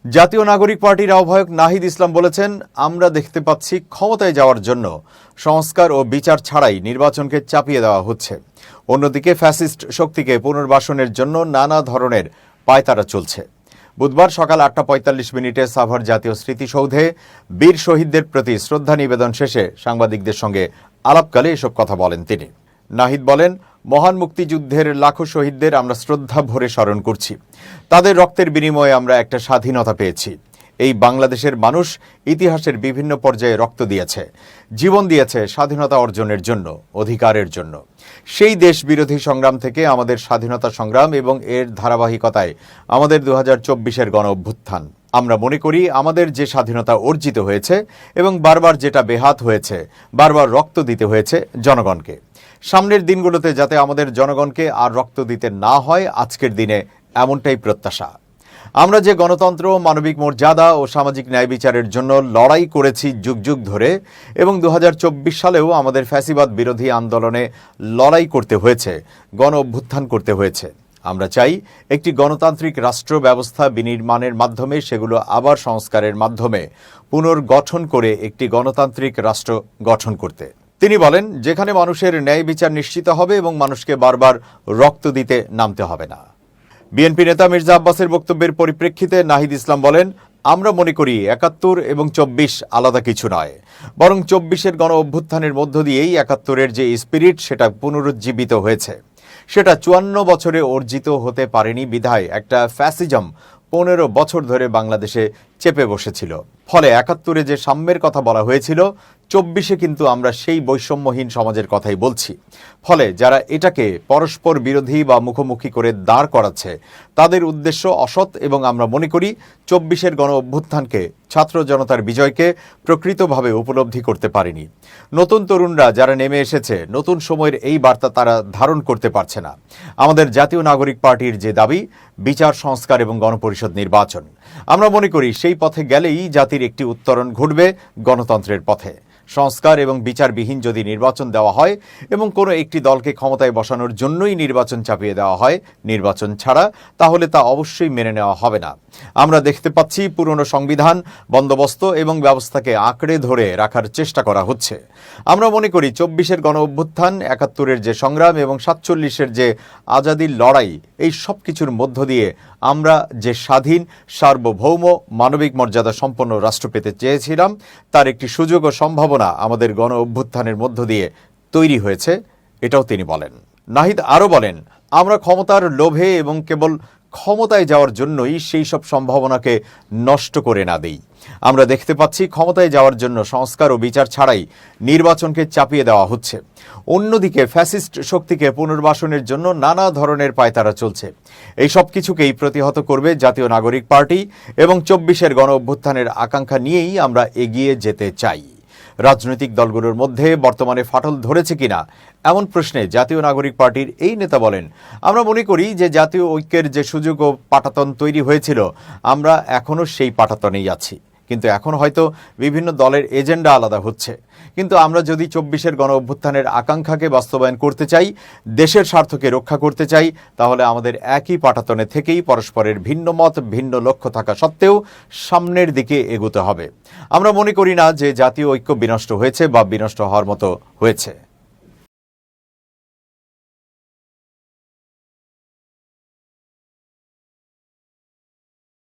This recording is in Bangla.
জাতীয় নাগরিক পার্টির আহ্বায়ক নাহিদ ইসলাম বলেছেন, আমরা দেখতে পাচ্ছি ক্ষমতায় যাওয়ার জন্য সংস্কার ও বিচার ছাড়াই নির্বাচনকে চাপিয়ে দেওয়া হচ্ছে। অন্যদিকে ফ্যাসিস্ট শক্তিকে পুনর্বাসনের জন্য নানা ধরনের পায়তারা চলছে। বুধবার সকাল ৮টা ৪৫ সাভার জাতীয় স্মৃতিসৌধে বীর শহীদদের প্রতি শ্রদ্ধা নিবেদন শেষে সাংবাদিকদের সঙ্গে আলাপকালে এসব কথা বলেন তিনি। নাহিদ বলেন, মহান মুক্তিযুদ্ধের লাখো শহীদদের আমরা শ্রদ্ধা ভরে স্মরণ করছি। তাদের রক্তের বিনিময়ে আমরা একটা স্বাধীনতা পেয়েছি। এই বাংলাদেশের মানুষ ইতিহাসের বিভিন্ন পর্যায়ে রক্ত দিয়েছে, জীবন দিয়েছে স্বাধীনতা অর্জনের জন্য, অধিকারের জন্য। সেই দেশ বিরোধী সংগ্রাম থেকে আমাদের স্বাধীনতা সংগ্রাম এবং এর ধারাবাহিকতায় আমাদের ২০২৪-এর গণ অভ্যুত্থান। আমরা মনে করি আমাদের যে স্বাধীনতা অর্জিত হয়েছে এবং বারবার যেটা বেহাত হয়েছে, বারবার রক্ত দিতে হয়েছে জনগণকে। সামনের দিনগুলোতে যাতে আমাদের জনগণকে আর রক্ত দিতে না হয়, আজকের দিনে এমনটাই প্রত্যাশা। আমরা যে গণতন্ত্র, মানবিক মর্যাদা ও সামাজিক ন্যায় বিচারের জন্য লড়াই করেছি যুগ যুগ ধরে, এবং ২০২৪ সালেও আমাদের ফ্যাসিবাদ বিরোধী আন্দোলনে লড়াই করতে হয়েছে, গণ অভ্যুত্থান করতে হয়েছে। আমরা চাই একটি গণতান্ত্রিক রাষ্ট্র ব্যবস্থা বিনির্মাণের মাধ্যমে সেগুলো আবার সংস্কারের মাধ্যমে পুনর্গঠন করে একটি গণতান্ত্রিক রাষ্ট্র গঠন করতে। তিনি বলেন, যেখানে মানুষের ন্যায় বিচার নিশ্চিত হবে এবং মানুষকে বারবার রক্ত দিতে নামতে হবে না। বিএনপি নেতা মির্জা আব্বাসের বক্তব্যের পরিপ্রেক্ষিতে নাহিদ ইসলাম বলেন, আমরা মনে করি ৭১ এবং ২৪ আলাদা কিছু নয়, বরং ২৪-এর গণ অভ্যুত্থানের মধ্য দিয়েই ৭১-এর যে স্পিরিট সেটা পুনরুজ্জীবিত হয়েছে। সেটা ৫৪ বছরে অর্জিত হতে পারেনি বিধায় একটা ফ্যাসিজম ১৫ বছর ধরে বাংলাদেশে চেপে বসেছিল। ফলে ৭১-এ যে সাম্যের কথা বলা হয়েছিল, ২৪-এ কিন্তু আমরা সেই বৈষম্যহীন সমাজের কথাই বলছি। ফলে যারা এটাকে পরস্পর বিরোধী বা মুখোমুখি করে দাঁড় করাচ্ছে, তাদের উদ্দেশ্য অসৎ, এবং আমরা মনে করি ২৪-এর গণ অভ্যুত্থানকে, ছাত্র জনতার বিজয়কে প্রকৃতভাবে উপলব্ধি করতে পারেনি। নতুন তরুণরা যারা নেমে এসেছে, নতুন সময়ের এই বার্তা তারা ধারণ করতে পারছে না। আমাদের জাতীয় নাগরিক পার্টির যে দাবি, বিচার, সংস্কার এবং গণপরিষদ নির্বাচন, আমরা মনে করি সেই পথে গেলেই জাতির একটি উত্তরণ ঘটবে গণতন্ত্রের পথে। সংস্কার এবং বিচারবিহীন যদি নির্বাচন দেওয়া হয় এবং কোনো একটি দলকে ক্ষমতায় বসানোর জন্যই নির্বাচন চাপিয়ে দেওয়া হয় নির্বাচন ছাড়া, তাহলে তা অবশ্যই মেনে নেওয়া হবে না। আমরা দেখতে পাচ্ছি পুরনো সংবিধান, বন্দোবস্ত এবং ব্যবস্থাকে আঁকড়ে ধরে রাখার চেষ্টা করা হচ্ছে। আমরা মনে করি ২৪-এর গণ অভ্যুত্থান, ৭১-এর যে সংগ্রাম এবং ৪৭-এর যে আজাদির লড়াই, এই সব কিছুর মধ্য দিয়ে আমরা যে স্বাধীন, সার্বভৌম, মানবিক মর্যাদা সম্পন্ন রাষ্ট্র পেতে চেয়েছিলাম, তার একটি সুযোগ ও সম্ভাবনা আমাদের গণ অভ্যুত্থানের মধ্য দিয়ে তৈরি হয়েছে, এটাও তিনি বলেন। নাহিদ আরও বলেন, আমরা ক্ষমতার লোভে এবং কেবল ক্ষমতায় যাওয়ার জন্যই সেই সব সম্ভাবনাকে নষ্ট করে না দেই। আমরা দেখতে পাচ্ছি ক্ষমতায় যাওয়ার জন্য সংস্কার ও বিচার ছাড়াই নির্বাচনকে চাপিয়ে দেওয়া হচ্ছে। অন্যদিকে ফ্যাসিস্ট শক্তিকে পুনর্বাসনের জন্য নানা ধরনের পায়তারা চলছে। এই সব কিছুকেই প্রতিহত করবে জাতীয় নাগরিক পার্টি, এবং ২৪-এর গণ অভ্যুত্থানের আকাঙ্ক্ষা নিয়েই আমরা এগিয়ে যেতে চাই। রাজনৈতিক দলগুলোর মধ্যে বর্তমানে ফাটল ধরেছে কিনা এমন প্রশ্নে জাতীয় নাগরিক পার্টির এই নেতা বলেন, আমরা মনে করি যে জাতীয় ঐক্যের যে সুযোগ ও পাটাতন তৈরি হয়েছিল, আমরা এখনও সেই পাটাতনেই আছি। কিন্তু এখন হয়তো বিভিন্ন দলের এজেন্ডা আলাদা হচ্ছে। কিন্তু আমরা যদি ২৪-এর গণ অভ্যুত্থানের আকাঙ্ক্ষাকে বাস্তবায়ন করতে চাই, দেশের স্বার্থকে রক্ষা করতে চাই, তাহলে আমাদের একই পাটাতনে থেকেই পরস্পরের ভিন্ন মত, ভিন্ন লক্ষ্য থাকা সত্ত্বেও সামনের দিকে এগোতে হবে। আমরা মনে করি না যে জাতীয় ঐক্য বিনষ্ট হয়েছে বা বিনষ্ট হওয়ার মতো হয়েছে।